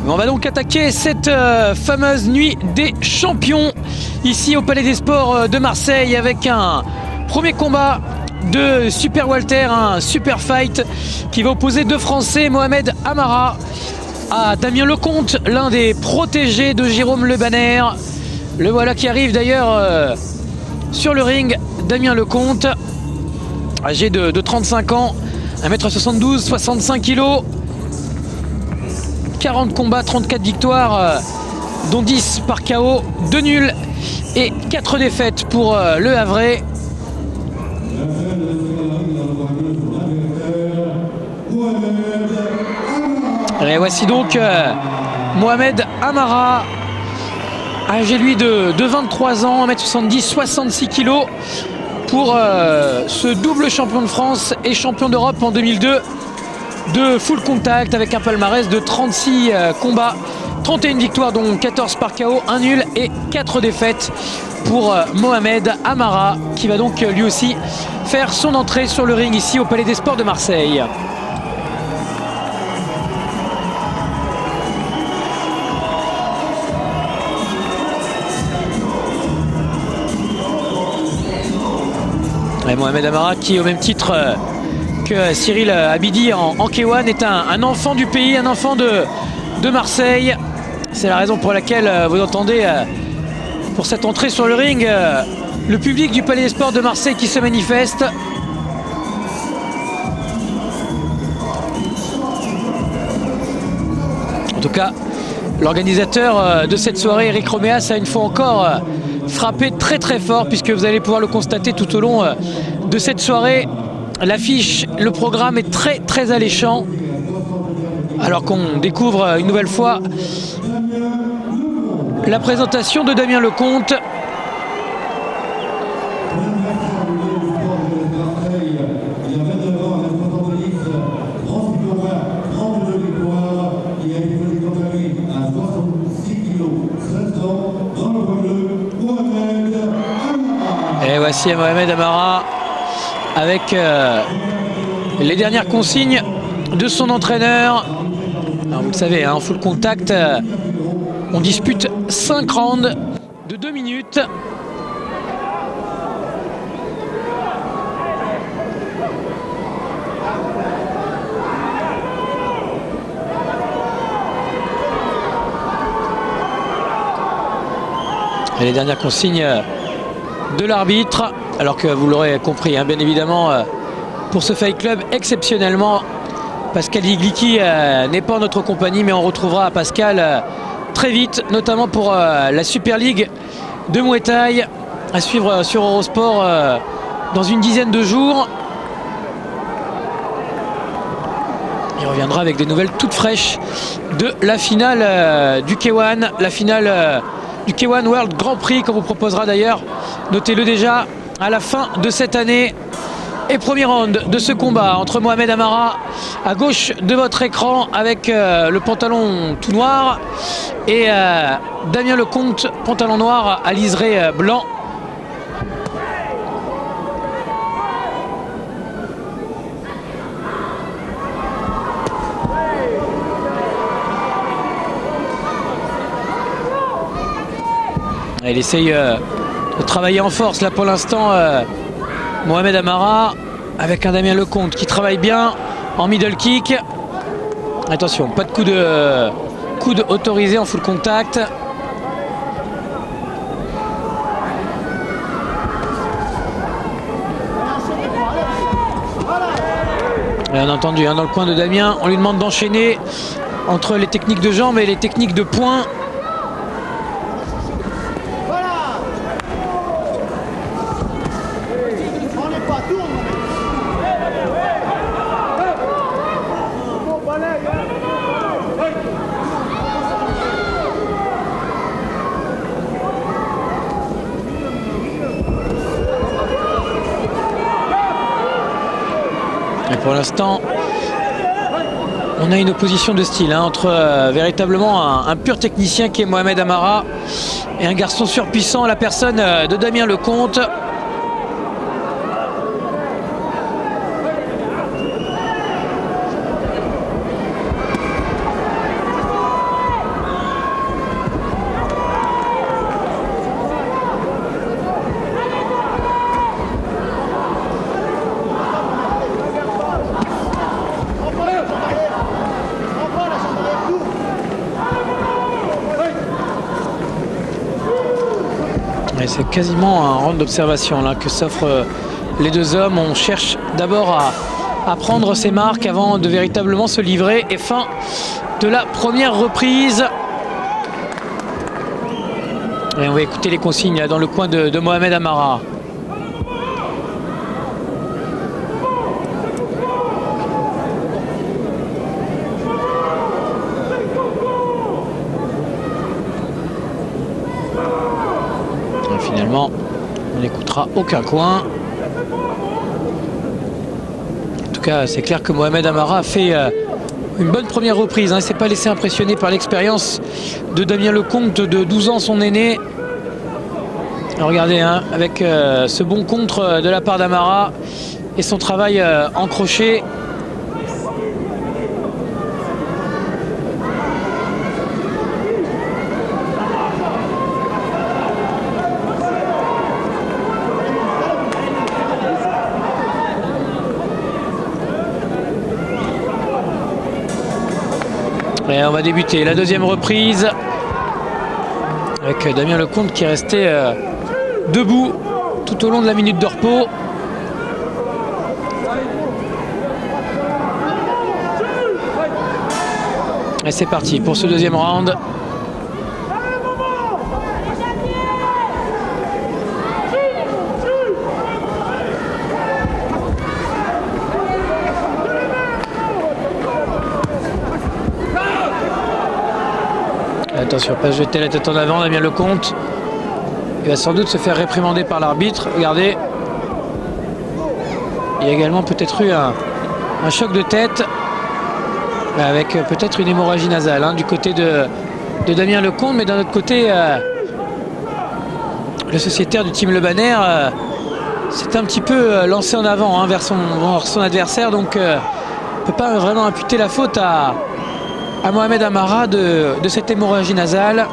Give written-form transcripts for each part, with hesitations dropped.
On va donc attaquer cette fameuse nuit des champions ici au Palais des Sports de Marseille avec un premier combat de Super Walter, un super fight qui va opposer deux Français, Mohamed Amara à Damien Lecomte, l'un des protégés de Jérôme Le Banner. Le voilà qui arrive d'ailleurs sur le ring. Damien Lecomte, âgé de 35 ans, 1m72, 65 kg, 40 combats, 34 victoires, dont 10 par KO, 2 nuls et 4 défaites pour le Havrais. Et voici donc Mohamed Amara, âgé lui de 23 ans, 1m70, 66 kg, pour ce double champion de France et champion d'Europe en 2002 de full contact, avec un palmarès de 36 combats, 31 victoires dont 14 par KO, 1 nul et 4 défaites pour Mohamed Amara, qui va donc lui aussi faire son entrée sur le ring ici au Palais des Sports de Marseille. Et Mohamed Amara qui, au même titre que Cyril Abidi en K1, est un enfant du pays, un enfant de Marseille. C'est la raison pour laquelle vous entendez pour cette entrée sur le ring le public du Palais des Sports de Marseille qui se manifeste. En tout cas, l'organisateur de cette soirée, Eric Roméas, a une fois encore frappé très très fort, puisque vous allez pouvoir le constater tout au long de cette soirée. L'affiche, le programme est très très alléchant, alors qu'on découvre une nouvelle fois la présentation de Damien Lecomte. Et voici Mohamed Amara avec les dernières consignes de son entraîneur. Alors vous le savez, en full contact, on dispute 5 rounds de 2 minutes. Et les dernières consignes de l'arbitre, alors que vous l'aurez compris, bien évidemment, pour ce Fight Club, exceptionnellement, Pascal Igliki n'est pas en notre compagnie, mais on retrouvera Pascal très vite, notamment pour la Super League de Muay Thai, à suivre sur Eurosport dans une dizaine de jours. Il reviendra avec des nouvelles toutes fraîches de la finale du K1, la finale du K1 World Grand Prix, qu'on vous proposera d'ailleurs, notez-le déjà, à la fin de cette année. Et premier round de ce combat entre Mohamed Amara à gauche de votre écran avec le pantalon tout noir et Damien Lecomte, pantalon noir à liseré blanc. Il essaye de travailler en force là pour l'instant, Mohamed Amara, avec un Damien Lecomte qui travaille bien en middle kick. Attention, pas de coude autorisé en full contact. Et on a entendu dans le coin de Damien, on lui demande d'enchaîner entre les techniques de jambes et les techniques de poing. Et pour l'instant, on a une opposition de style entre véritablement un pur technicien qui est Mohamed Amara et un garçon surpuissant, la personne de Damien Lecomte. C'est quasiment un round d'observation là que s'offrent les deux hommes. On cherche d'abord à prendre ses marques avant de véritablement se livrer. Et fin de la première reprise. Et on va écouter les consignes là, dans le coin de Mohamed Amara. Finalement, on n'écoutera aucun coin. En tout cas, c'est clair que Mohamed Amara a fait une bonne première reprise. Il ne s'est pas laissé impressionner par l'expérience de Damien Lecomte, de 12 ans, son aîné. Alors regardez, avec ce bon contre de la part d'Amara et son travail en crochet. Et on va débuter la deuxième reprise avec Damien Lecomte qui est resté debout tout au long de la minute de repos. Et c'est parti pour ce deuxième round. Attention, pas jeter la tête en avant, Damien Lecomte. Il va sans doute se faire réprimander par l'arbitre. Regardez. Il y a également peut-être eu un choc de tête avec peut-être une hémorragie nasale du côté de Damien Lecomte. Mais d'un autre côté, le sociétaire du team Le Banner s'est un petit peu lancé en avant vers son adversaire. Donc, on ne peut pas vraiment imputer la faute à Mohamed Amara de cette hémorragie nasale.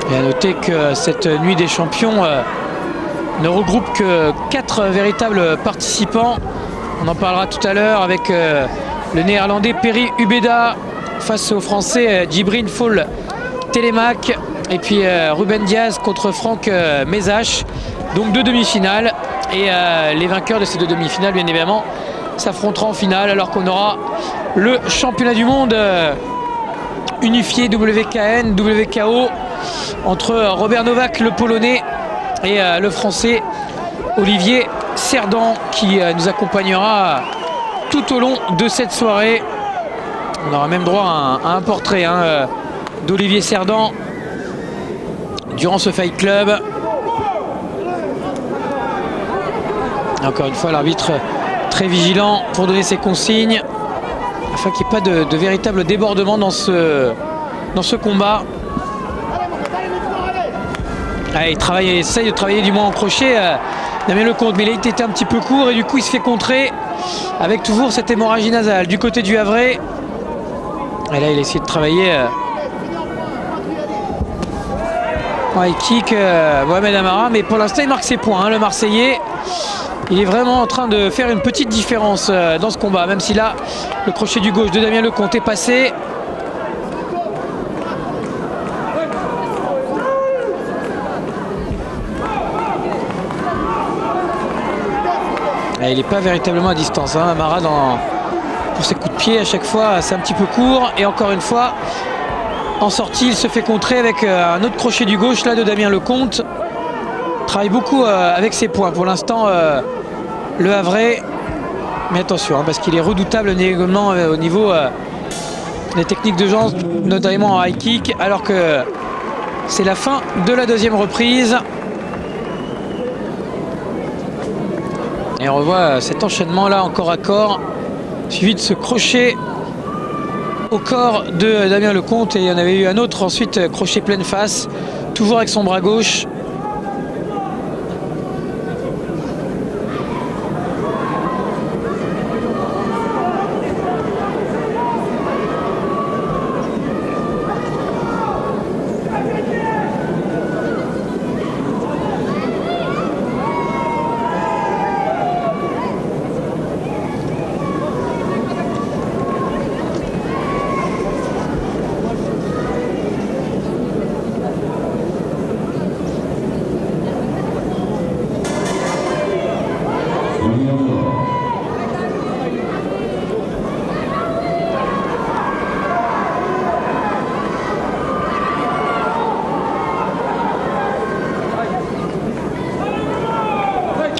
Et à noter que cette nuit des champions ne regroupe que 4 véritables participants. On en parlera tout à l'heure avec le néerlandais Perry Ubeda face au français Djibril Fall Telemaque. Et puis Ruben Diaz contre Franck Mézache. Donc 2 demi-finales. Et les vainqueurs de ces 2 demi-finales, bien évidemment, s'affronteront en finale. Alors qu'on aura le championnat du monde unifié WKN, WKO. Entre Robert Novak, le Polonais, et le Français Olivier Cerdan qui nous accompagnera tout au long de cette soirée. On aura même droit à un portrait d'Olivier Cerdan durant ce Fight Club. Et encore une fois, l'arbitre très vigilant pour donner ses consignes afin qu'il n'y ait pas de véritable débordement dans ce combat. Il essaye de travailler du moins en crochet Damien Lecomte, mais il a été un petit peu court et du coup il se fait contrer avec toujours cette hémorragie nasale du côté du Havrais. Et là il a essayé de travailler high kick Mohamed Amara, mais pour l'instant il marque ses points, le Marseillais. Il est vraiment en train de faire une petite différence dans ce combat, même si là le crochet du gauche de Damien Lecomte est passé. Il n'est pas véritablement à distance, Amara, pour ses coups de pied à chaque fois c'est un petit peu court. Et encore une fois en sortie il se fait contrer avec un autre crochet du gauche là de Damien Lecomte. Travaille beaucoup avec ses points pour l'instant le Havrais, mais attention parce qu'il est redoutable également au niveau des techniques de genre, notamment en high kick, alors que c'est la fin de la deuxième reprise. Et on revoit cet enchaînement là encore à corps, suivi de ce crochet au corps de Damien Lecomte. Et il y en avait eu un autre ensuite, crochet pleine face, toujours avec son bras gauche.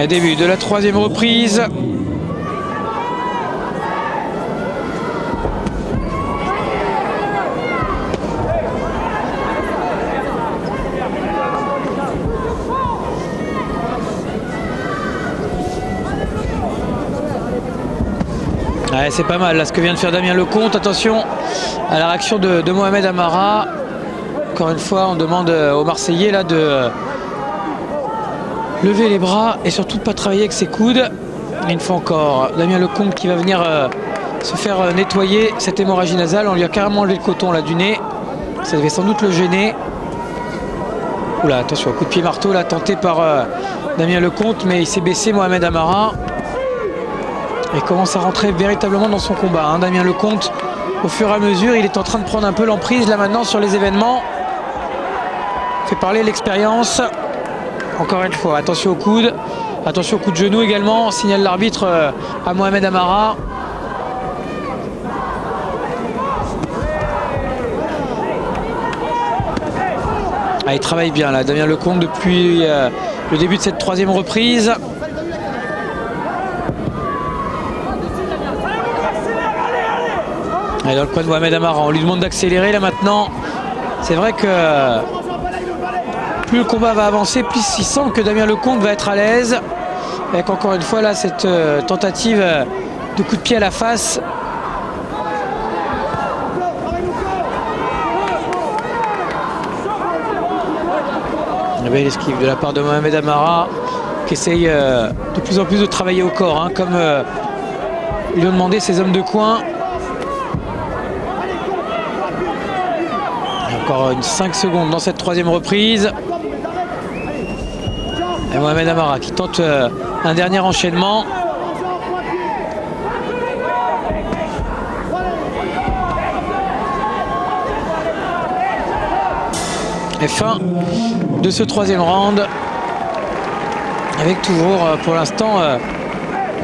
Au début de la troisième reprise. Ouais, c'est pas mal là ce que vient de faire Damien Lecomte. Attention à la réaction de Mohamed Amara. Encore une fois, on demande aux Marseillais là de lever les bras et surtout de ne pas travailler avec ses coudes. Et une fois encore, Damien Lecomte qui va venir se faire nettoyer cette hémorragie nasale. On lui a carrément enlevé le coton là du nez. Ça devait sans doute le gêner. Oula, attention, coup de pied marteau là tenté par Damien Lecomte, mais il s'est baissé Mohamed Amara. Et commence à rentrer véritablement dans son combat. Hein. Damien Lecomte, au fur et à mesure, il est en train de prendre un peu l'emprise là maintenant sur les événements. Fait parler l'expérience. Encore une fois, attention au coude, attention au coup de genou également, signale l'arbitre à Mohamed Amara. Ah, il travaille bien là, Damien Lecomte depuis le début de cette troisième reprise. Et dans le coin de Mohamed Amara, on lui demande d'accélérer là maintenant. C'est vrai que plus le combat va avancer, plus il sent que Damien Lecomte va être à l'aise. Avec encore une fois là cette tentative de coup de pied à la face. Une belle esquive de la part de Mohamed Amara qui essaye de plus en plus de travailler au corps, hein, comme lui ont demandé ses hommes de coin. Et encore une 5 secondes dans cette troisième reprise. Et Mohamed Amara qui tente un dernier enchaînement. Et fin de ce troisième round. Avec toujours pour l'instant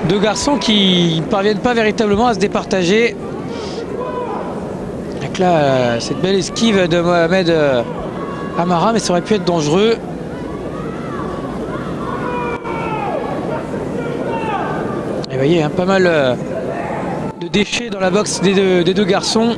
deux garçons qui ne parviennent pas véritablement à se départager. Donc là, cette belle esquive de Mohamed Amara, mais ça aurait pu être dangereux. Et vous voyez, hein, pas mal de déchets dans la boxe des deux garçons.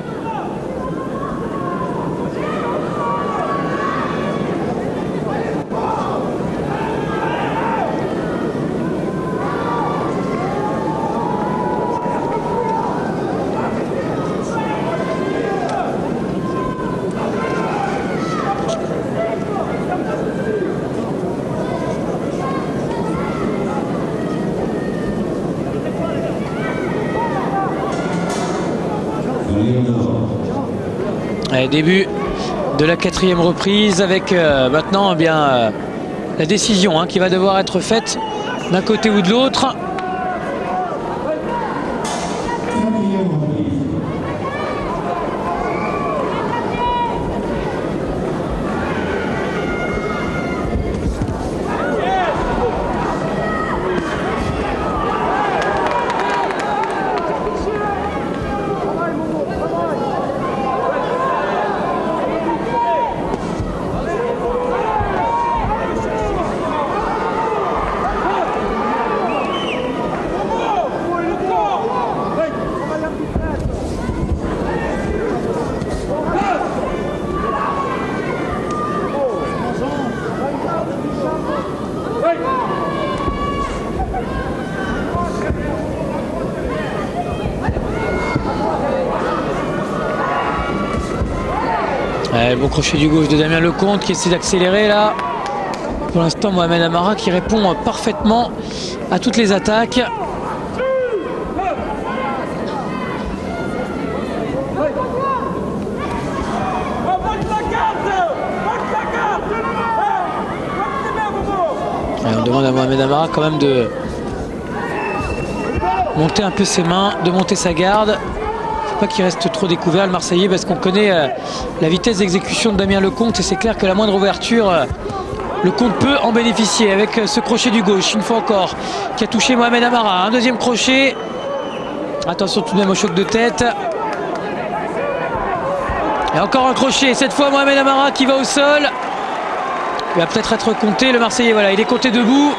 Allez, début de la quatrième reprise avec maintenant la décision qui va devoir être faite d'un côté ou de l'autre. Bon crochet du gauche de Damien Lecomte qui essaie d'accélérer là. Pour l'instant, Mohamed Amara qui répond parfaitement à toutes les attaques. On demande à Mohamed Amara quand même de monter un peu ses mains, de monter sa garde. Faut pas qu'il reste trop découvert le Marseillais, parce qu'on connaît la vitesse d'exécution de Damien Lecomte, et c'est clair que la moindre ouverture, Lecomte peut en bénéficier avec ce crochet du gauche, une fois encore, qui a touché Mohamed Amara. Un deuxième crochet. Attention tout de même au choc de tête. Et encore un crochet, cette fois Mohamed Amara qui va au sol. Il va peut-être être compté, le Marseillais, voilà, il est compté debout.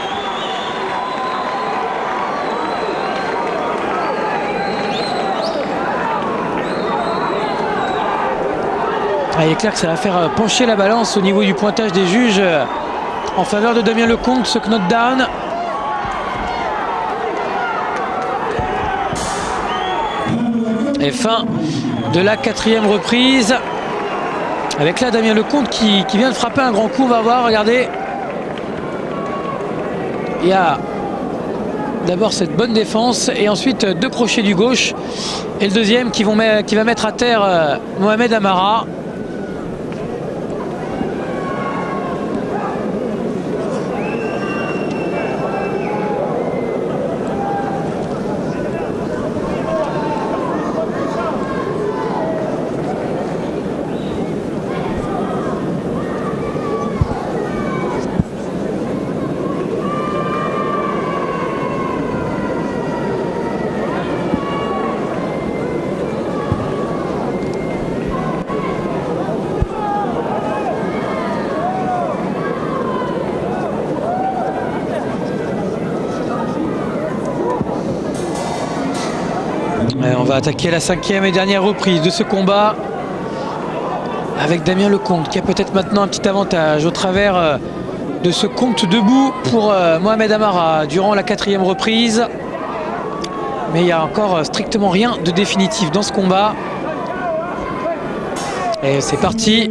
Il est clair que ça va faire pencher la balance au niveau du pointage des juges en faveur de Damien Lecomte, ce knockdown. Et fin de la 4e reprise. Avec là Damien Lecomte qui vient de frapper un grand coup, on va voir, regardez. Il y a d'abord cette bonne défense et ensuite 2 crochets du gauche. Et le deuxième qui va mettre à terre Mohamed Amara. On va attaquer la 5e et dernière reprise de ce combat avec Damien Lecomte qui a peut-être maintenant un petit avantage au travers de ce compte debout pour Mohamed Amara durant la 4e reprise. Mais il n'y a encore strictement rien de définitif dans ce combat. Et c'est parti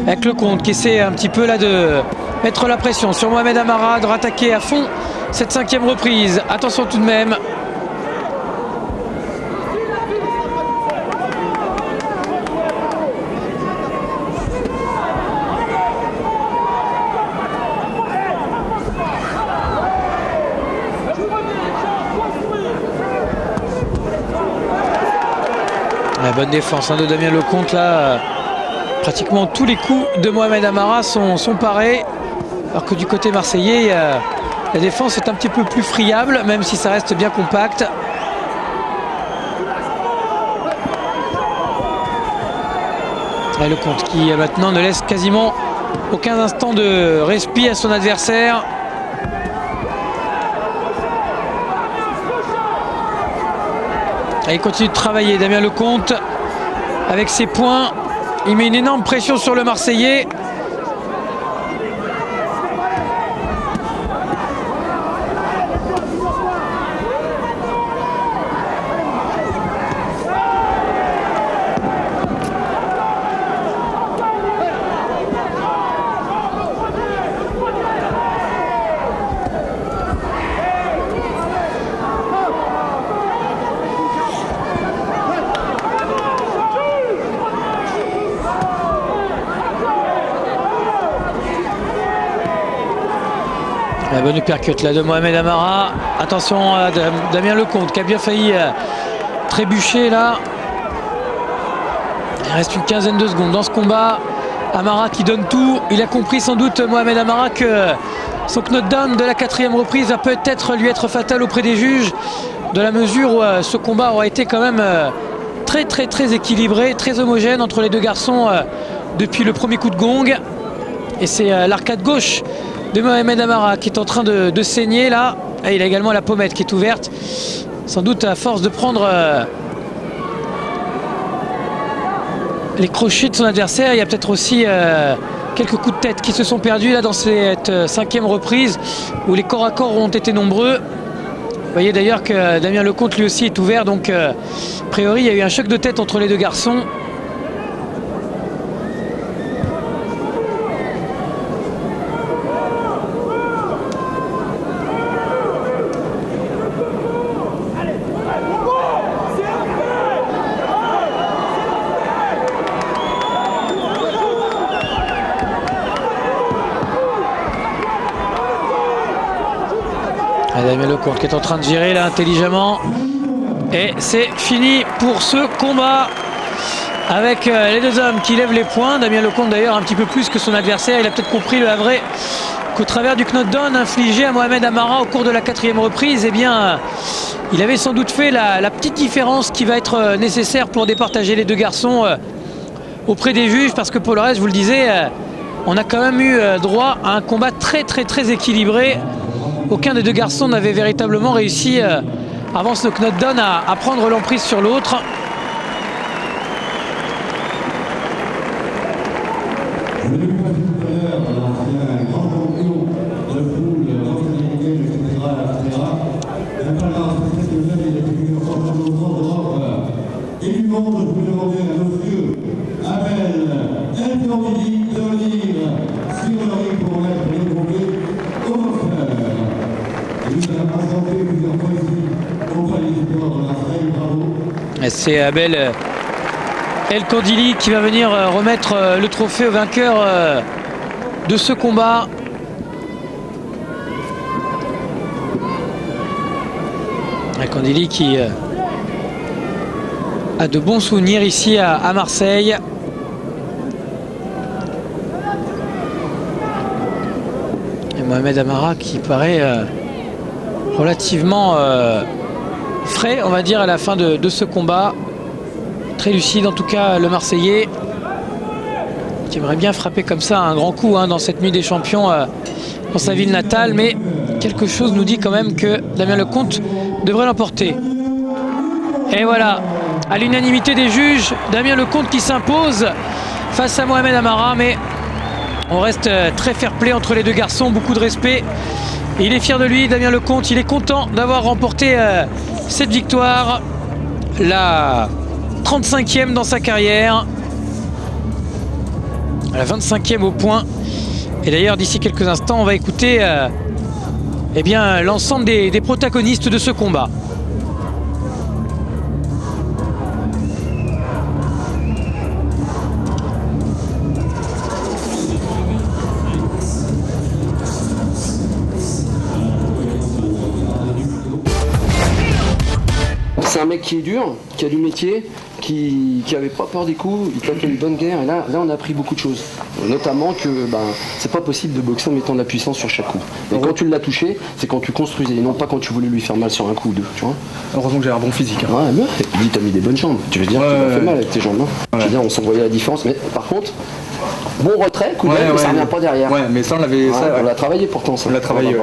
avec Lecomte qui essaie un petit peu là de mettre la pression sur Mohamed Amara, de rattaquer à fond cette 5e reprise. Attention tout de même. La bonne défense de Damien Lecomte là. Pratiquement tous les coups de Mohamed Amara sont parés. Alors que du côté marseillais, la défense est un petit peu plus friable, même si ça reste bien compact. Et Lecomte qui maintenant ne laisse quasiment aucun instant de répit à son adversaire. Et il continue de travailler, Damien Lecomte, avec ses points. Il met une énorme pression sur le Marseillais. La bonne uppercut là de Mohamed Amara. Attention à Damien Lecomte qui a bien failli trébucher là. Il reste une quinzaine de secondes dans ce combat. Amara qui donne tout. Il a compris sans doute, Mohamed Amara, que son knockdown de la 4e reprise va peut-être lui être fatal auprès des juges, de la mesure où ce combat aura été quand même très équilibré, très homogène entre les deux garçons depuis le premier coup de gong. Et c'est l'arcade gauche de Mohamed Amara qui est en train de saigner là. Et il a également la pommette qui est ouverte, sans doute à force de prendre les crochets de son adversaire. Il y a peut-être aussi quelques coups de tête qui se sont perdus là dans cette 5e reprise où les corps à corps ont été nombreux. Vous voyez d'ailleurs que Damien Lecomte lui aussi est ouvert, donc a priori il y a eu un choc de tête entre les deux garçons. Lecomte qui est en train de gérer là intelligemment. Et c'est fini pour ce combat avec les deux hommes qui lèvent les poings. Damien Lecomte d'ailleurs un petit peu plus que son adversaire. Il a peut-être compris le Havrais qu'au travers du knockdown infligé à Mohamed Amara au cours de la 4e reprise, eh bien, il avait sans doute fait la petite différence qui va être nécessaire pour départager les deux garçons auprès des juges, parce que pour le reste, je vous le disais, on a quand même eu droit à un combat très équilibré. Aucun des deux garçons n'avait véritablement réussi avant ce knockdown à prendre l'emprise sur l'autre. C'est Abel El Kandili qui va venir remettre le trophée au vainqueur de ce combat. El Kandili qui a de bons souvenirs ici à Marseille. Et Mohamed Amara qui paraît relativement frais, on va dire, à la fin de ce combat. Très lucide en tout cas, le Marseillais, qui aimerait bien frapper comme ça un grand coup dans cette nuit des champions dans sa ville natale, mais quelque chose nous dit quand même que Damien Lecomte devrait l'emporter. Et voilà, à l'unanimité des juges, Damien Lecomte qui s'impose face à Mohamed Amara, mais on reste très fair-play entre les deux garçons, beaucoup de respect. Et il est fier de lui, Damien Lecomte, il est content d'avoir remporté cette victoire, la 35e dans sa carrière, la 25e au point. Et d'ailleurs, d'ici quelques instants, on va écouter eh bien, l'ensemble des protagonistes de ce combat. C'est un mec qui est dur, qui a du métier, qui avait pas peur des coups, il tapait une bonne guerre, et là on a appris beaucoup de choses. Notamment que c'est pas possible de boxer en mettant de la puissance sur chaque coup. Et quand tu l'as touché, c'est quand tu construisais, et non pas quand tu voulais lui faire mal sur un coup ou deux, tu vois. Heureusement que j'ai un bon physique. Ouais, mais il t'a mis des bonnes jambes, tu veux dire qu'il m'a fait mal avec tes jambes, Je veux dire, on s'en voyait la différence, mais par contre, bon retrait, coup d'œil, mais ça revient pas derrière. Ouais, mais ça on l'avait... on l'a travaillé pourtant, ça. On l'a travaillé,